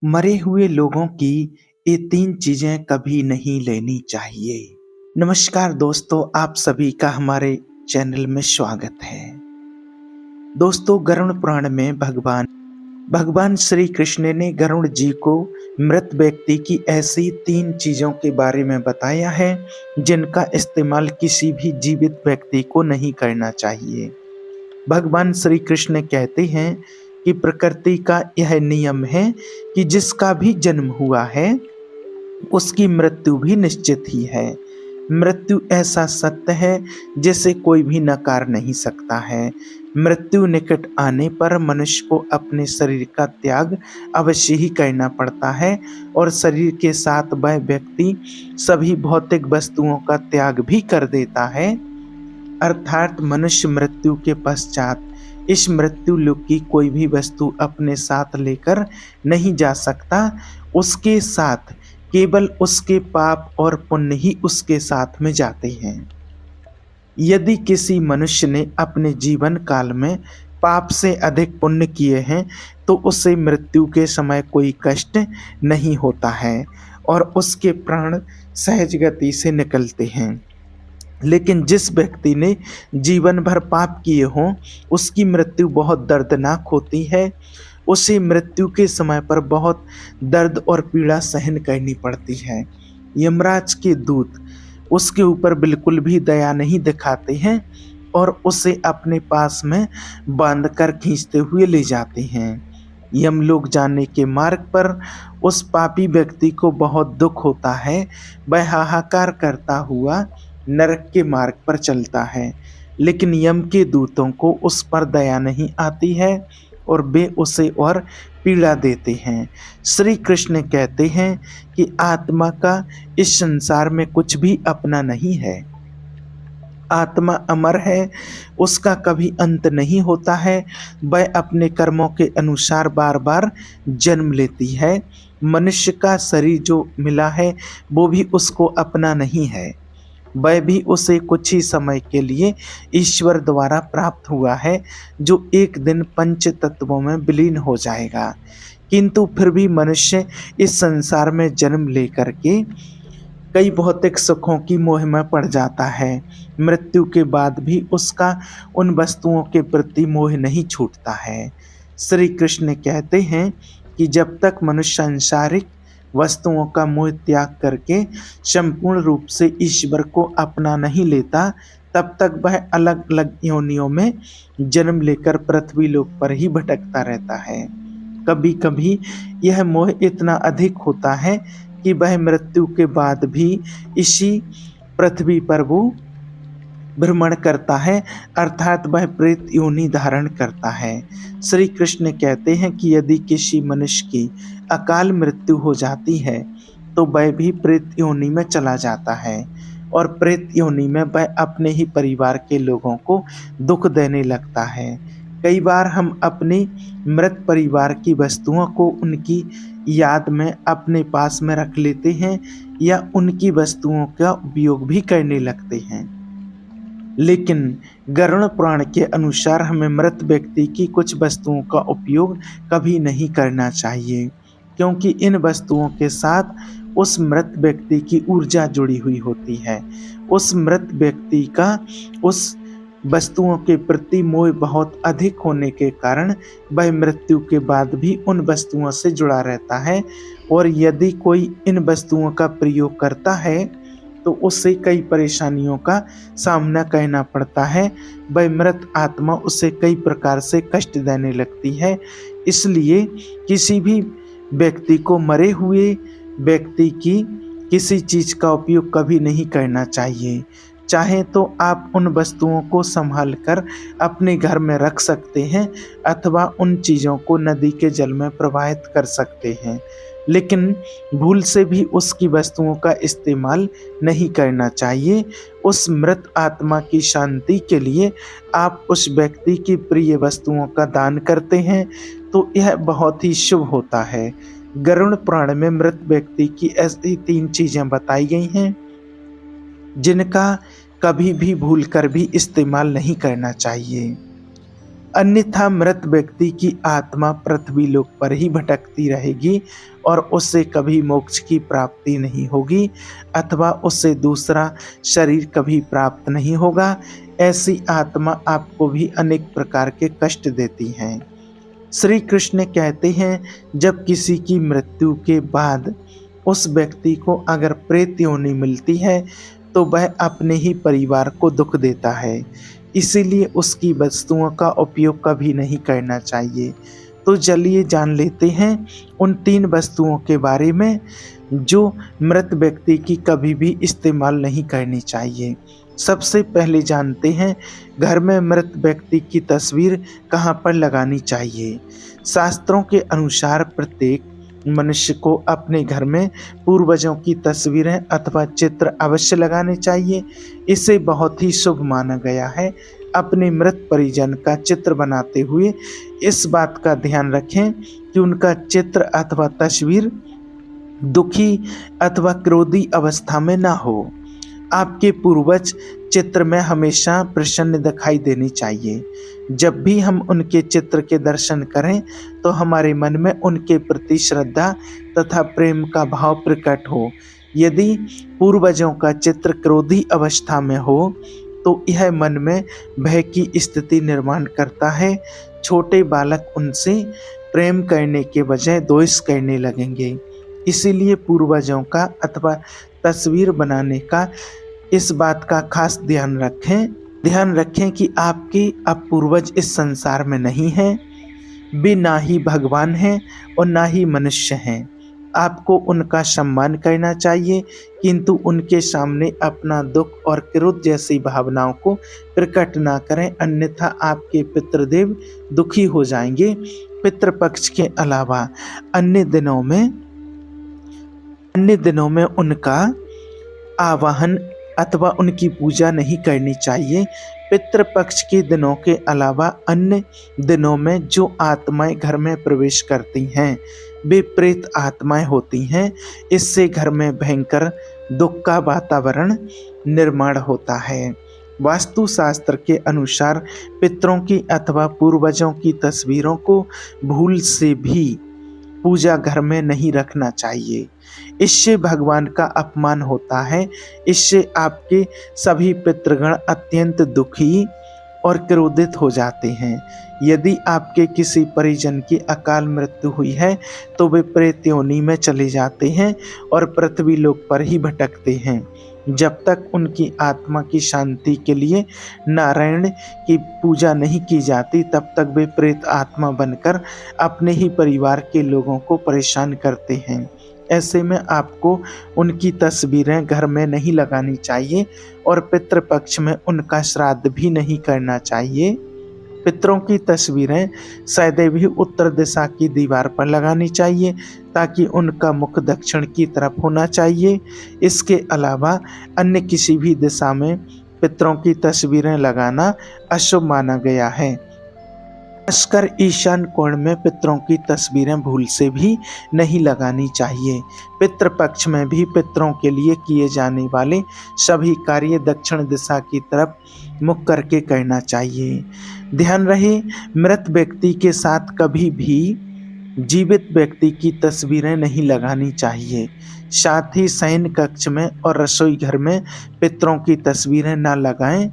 मरे हुए लोगों की ये 3 चीज़ें कभी नहीं लेनी चाहिए। नमस्कार दोस्तों, आप सभी का हमारे चैनल में स्वागत है। दोस्तों, गरुड़ पुराण में भगवान भगवान श्री कृष्ण ने गरुड़ जी को मृत व्यक्ति की ऐसी 3 चीज़ों के बारे में बताया है जिनका इस्तेमाल किसी भी जीवित व्यक्ति को नहीं करना चाहिए। भगवान श्री कृष्ण कहते हैं कि प्रकृति का यह नियम है कि जिसका भी जन्म हुआ है उसकी मृत्यु भी निश्चित ही है। मृत्यु ऐसा सत्य है जिसे कोई भी नकार नहीं सकता है। मृत्यु निकट आने पर मनुष्य को अपने शरीर का त्याग अवश्य ही करना पड़ता है और शरीर के साथ वह व्यक्ति सभी भौतिक वस्तुओं का त्याग भी कर देता है। अर्थात मनुष्य मृत्यु के पश्चात इस मृत्यु लोक की कोई भी वस्तु अपने साथ लेकर नहीं जा सकता। उसके साथ केवल उसके पाप और पुण्य ही उसके साथ में जाते हैं। यदि किसी मनुष्य ने अपने जीवन काल में पाप से अधिक पुण्य किए हैं तो उसे मृत्यु के समय कोई कष्ट नहीं होता है और उसके प्राण सहज गति से निकलते हैं। लेकिन जिस व्यक्ति ने जीवन भर पाप किए हों उसकी मृत्यु बहुत दर्दनाक होती है। उसे मृत्यु के समय पर बहुत दर्द और पीड़ा सहन करनी पड़ती है। यमराज के दूत उसके ऊपर बिल्कुल भी दया नहीं दिखाते हैं और उसे अपने पास में बांधकर खींचते हुए ले जाते हैं। यमलोक जाने के मार्ग पर उस पापी व्यक्ति को बहुत दुख होता है। वह हाहाकार करता हुआ नरक के मार्ग पर चलता है, लेकिन यम के दूतों को उस पर दया नहीं आती है और वे उसे और पीड़ा देते हैं। श्री कृष्ण कहते हैं कि आत्मा का इस संसार में कुछ भी अपना नहीं है। आत्मा अमर है, उसका कभी अंत नहीं होता है। वह अपने कर्मों के अनुसार बार बार जन्म लेती है। मनुष्य का शरीर जो मिला है वो भी उसको अपना नहीं है। वह भी उसे कुछ ही समय के लिए ईश्वर द्वारा प्राप्त हुआ है जो एक दिन पंच तत्वों में विलीन हो जाएगा। किंतु फिर भी मनुष्य इस संसार में जन्म लेकर के कई भौतिक सुखों की मोह में पड़ जाता है। मृत्यु के बाद भी उसका उन वस्तुओं के प्रति मोह नहीं छूटता है। श्री कृष्ण कहते हैं कि जब तक मनुष्य सांसारिक वस्तुओं का मोह त्याग करके संपूर्ण रूप से ईश्वर को अपना नहीं लेता, तब तक वह अलग अलग योनियों में जन्म लेकर पृथ्वी लोक पर ही भटकता रहता है। कभी कभी यह मोह इतना अधिक होता है कि वह मृत्यु के बाद भी इसी पृथ्वी पर वो भ्रमण करता है, अर्थात वह प्रेत योनि धारण करता है। श्री कृष्ण कहते हैं कि यदि किसी मनुष्य की अकाल मृत्यु हो जाती है तो वह भी प्रेत योनि में चला जाता है और प्रेत योनि में वह अपने ही परिवार के लोगों को दुख देने लगता है। कई बार हम अपने मृत परिवार की वस्तुओं को उनकी याद में अपने पास में रख लेते हैं या उनकी वस्तुओं का उपयोग भी करने लगते हैं। लेकिन गरुड़ पुराण के अनुसार हमें मृत व्यक्ति की कुछ वस्तुओं का उपयोग कभी नहीं करना चाहिए, क्योंकि इन वस्तुओं के साथ उस मृत व्यक्ति की ऊर्जा जुड़ी हुई होती है। उस मृत व्यक्ति का उस वस्तुओं के प्रति मोह बहुत अधिक होने के कारण वह मृत्यु के बाद भी उन वस्तुओं से जुड़ा रहता है और यदि कोई इन वस्तुओं का प्रयोग करता है तो उससे कई परेशानियों का सामना करना पड़ता है। वह मृत आत्मा उसे कई प्रकार से कष्ट देने लगती है। इसलिए किसी भी व्यक्ति को मरे हुए व्यक्ति की किसी चीज़ का उपयोग कभी नहीं करना चाहिए। चाहे तो आप उन वस्तुओं को संभाल कर अपने घर में रख सकते हैं अथवा उन चीज़ों को नदी के जल में प्रवाहित कर सकते हैं, लेकिन भूल से भी उसकी वस्तुओं का इस्तेमाल नहीं करना चाहिए। उस मृत आत्मा की शांति के लिए आप उस व्यक्ति की प्रिय वस्तुओं का दान करते हैं तो यह बहुत ही शुभ होता है। गरुड़ पुराण में मृत व्यक्ति की ऐसी 3 चीज़ें बताई गई हैं जिनका कभी भी भूल कर भी इस्तेमाल नहीं करना चाहिए। अन्यथा मृत व्यक्ति की आत्मा पृथ्वी लोक पर ही भटकती रहेगी और उससे कभी मोक्ष की प्राप्ति नहीं होगी अथवा उससे दूसरा शरीर कभी प्राप्त नहीं होगा। ऐसी आत्मा आपको भी अनेक प्रकार के कष्ट देती हैं। श्री कृष्ण कहते हैं, जब किसी की मृत्यु के बाद उस व्यक्ति को अगर प्रेत योनि मिलती है तो वह अपने ही परिवार को दुख देता है, इसीलिए उसकी वस्तुओं का उपयोग कभी नहीं करना चाहिए। तो चलिए जान लेते हैं उन 3 वस्तुओं के बारे में जो मृत व्यक्ति की कभी भी इस्तेमाल नहीं करनी चाहिए। सबसे पहले जानते हैं घर में मृत व्यक्ति की तस्वीर कहाँ पर लगानी चाहिए। शास्त्रों के अनुसार प्रत्येक मनुष्य को अपने घर में पूर्वजों की तस्वीरें अथवा चित्र अवश्य लगाने चाहिए। इसे बहुत ही शुभ माना गया है। अपने मृत परिजन का चित्र बनाते हुए इस बात का ध्यान रखें कि उनका चित्र अथवा तस्वीर दुखी अथवा क्रोधी अवस्था में ना हो। आपके पूर्वज चित्र में हमेशा प्रसन्न दिखाई देनी चाहिए। जब भी हम उनके चित्र के दर्शन करें तो हमारे मन में उनके प्रति श्रद्धा तथा प्रेम का भाव प्रकट हो। यदि पूर्वजों का चित्र क्रोधी अवस्था में हो तो यह मन में भय की स्थिति निर्माण करता है। छोटे बालक उनसे प्रेम करने के बजाय द्वेष करने लगेंगे। इसीलिए पूर्वजों का अथवा तस्वीर बनाने का इस बात का खास ध्यान रखें कि आपके अब पूर्वज इस संसार में नहीं हैं, वे ना ही भगवान हैं और ना ही मनुष्य हैं। आपको उनका सम्मान करना चाहिए, किंतु उनके सामने अपना दुख और क्रोध जैसी भावनाओं को प्रकट ना करें, अन्यथा आपके पितृदेव दुखी हो जाएंगे। पितृपक्ष के अलावा अन्य दिनों में उनका आवाहन अथवा उनकी पूजा नहीं करनी चाहिए। पितृपक्ष के दिनों के अलावा अन्य दिनों में जो आत्माएं घर में प्रवेश करती हैं वे प्रेत आत्माएं होती हैं। इससे घर में भयंकर दुख का वातावरण निर्माण होता है। वास्तु शास्त्र के अनुसार पितरों की अथवा पूर्वजों की तस्वीरों को भूल से भी पूजा घर में नहीं रखना चाहिए। इससे भगवान का अपमान होता है। इससे आपके सभी पितृगण अत्यंत दुखी और क्रोधित हो जाते हैं। यदि आपके किसी परिजन की अकाल मृत्यु हुई है तो वे प्रेत योनि में चले जाते हैं और पृथ्वी लोक पर ही भटकते हैं। जब तक उनकी आत्मा की शांति के लिए नारायण की पूजा नहीं की जाती तब तक वे प्रेत आत्मा बनकर अपने ही परिवार के लोगों को परेशान करते हैं। ऐसे में आपको उनकी तस्वीरें घर में नहीं लगानी चाहिए और पितृपक्ष में उनका श्राद्ध भी नहीं करना चाहिए। पितरों की तस्वीरें सदैव ही उत्तर दिशा की दीवार पर लगानी चाहिए ताकि उनका मुख दक्षिण की तरफ होना चाहिए। इसके अलावा अन्य किसी भी दिशा में पितरों की तस्वीरें लगाना अशुभ माना गया है। खासकर ईशान कोण में पितरों की तस्वीरें भूल से भी नहीं लगानी चाहिए। पितृपक्ष में भी पितरों के लिए किए जाने वाले सभी कार्य दक्षिण दिशा की तरफ मुख करके करना चाहिए। ध्यान रहे, मृत व्यक्ति के साथ कभी भी जीवित व्यक्ति की तस्वीरें नहीं लगानी चाहिए। साथ ही शयन कक्ष में और रसोई घर में पितरों की तस्वीरें न लगाएं।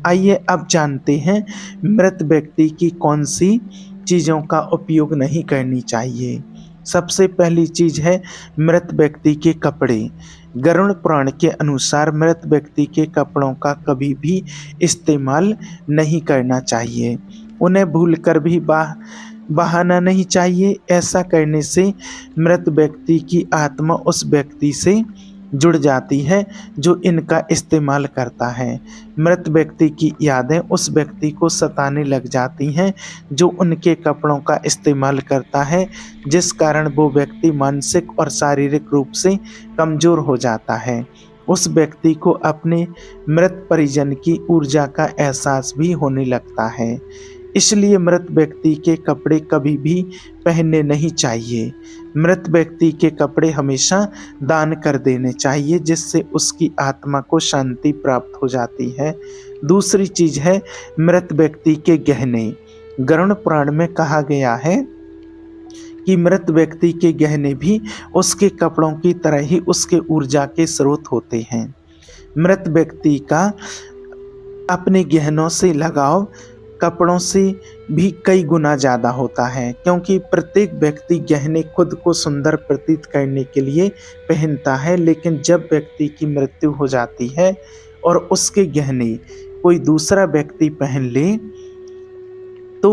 आइए अब जानते हैं मृत व्यक्ति की कौन सी चीज़ों का उपयोग नहीं करनी चाहिए। सबसे पहली चीज़ है मृत व्यक्ति के कपड़े। गरुड़ पुराण के अनुसार मृत व्यक्ति के कपड़ों का कभी भी इस्तेमाल नहीं करना चाहिए। उन्हें भूलकर भी बहाना नहीं चाहिए। ऐसा करने से मृत व्यक्ति की आत्मा उस व्यक्ति से जुड़ जाती है जो इनका इस्तेमाल करता है। मृत व्यक्ति की यादें उस व्यक्ति को सताने लग जाती हैं जो उनके कपड़ों का इस्तेमाल करता है, जिस कारण वो व्यक्ति मानसिक और शारीरिक रूप से कमज़ोर हो जाता है। उस व्यक्ति को अपने मृत परिजन की ऊर्जा का एहसास भी होने लगता है। इसलिए मृत व्यक्ति के कपड़े कभी भी पहनने नहीं चाहिए। मृत व्यक्ति के कपड़े हमेशा दान कर देने चाहिए, जिससे उसकी आत्मा को शांति प्राप्त हो जाती है। दूसरी चीज़ है मृत व्यक्ति के गहने। गरुड़ पुराण में कहा गया है कि मृत व्यक्ति के गहने भी उसके कपड़ों की तरह ही उसके ऊर्जा के स्रोत होते हैं। मृत व्यक्ति का अपने गहनों से लगाव कपड़ों से भी कई गुना ज़्यादा होता है, क्योंकि प्रत्येक व्यक्ति गहने खुद को सुंदर प्रतीत करने के लिए पहनता है, लेकिन जब व्यक्ति की मृत्यु हो जाती है और उसके गहने कोई दूसरा व्यक्ति पहन ले तो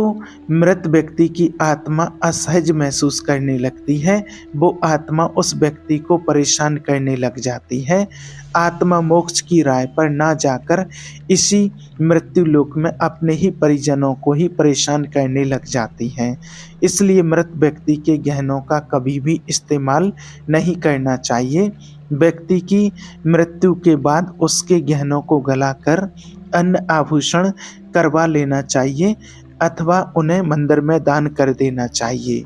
मृत व्यक्ति की आत्मा असहज महसूस करने लगती है। वो आत्मा उस व्यक्ति को परेशान करने लग जाती है। आत्मा मोक्ष की राह पर ना जाकर इसी मृत्यु लोक में अपने ही परिजनों को ही परेशान करने लग जाती है। इसलिए मृत व्यक्ति के गहनों का कभी भी इस्तेमाल नहीं करना चाहिए। व्यक्ति की मृत्यु के बाद उसके गहनों को गलाकर अन्य आभूषण करवा लेना चाहिए अथवा उन्हें मंदिर में दान कर देना चाहिए।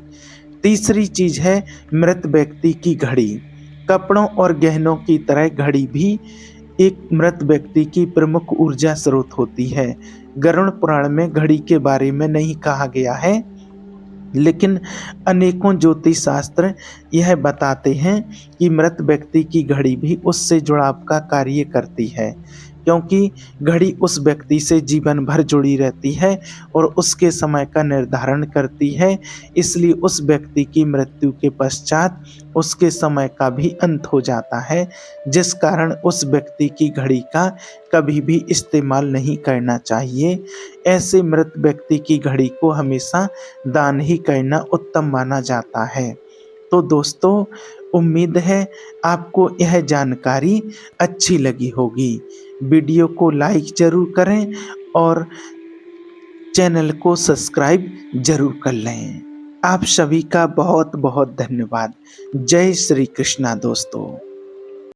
तीसरी चीज है मृत व्यक्ति की घड़ी। कपड़ों और गहनों की तरह घड़ी भी एक मृत व्यक्ति की प्रमुख ऊर्जा स्रोत होती है। गरुड़ पुराण में घड़ी के बारे में नहीं कहा गया है, लेकिन अनेकों ज्योतिष शास्त्र यह बताते हैं कि मृत व्यक्ति की घड़ी भी उससे जुड़ाव का कार्य करती है, क्योंकि घड़ी उस व्यक्ति से जीवन भर जुड़ी रहती है और उसके समय का निर्धारण करती है। इसलिए उस व्यक्ति की मृत्यु के पश्चात उसके समय का भी अंत हो जाता है, जिस कारण उस व्यक्ति की घड़ी का कभी भी इस्तेमाल नहीं करना चाहिए। ऐसे मृत व्यक्ति की घड़ी को हमेशा दान ही करना उत्तम माना जाता है। तो दोस्तों, उम्मीद है आपको यह जानकारी अच्छी लगी होगी। वीडियो को लाइक जरूर करें और चैनल को सब्सक्राइब जरूर कर लें। आप सभी का बहुत बहुत धन्यवाद। जय श्री कृष्णा दोस्तों।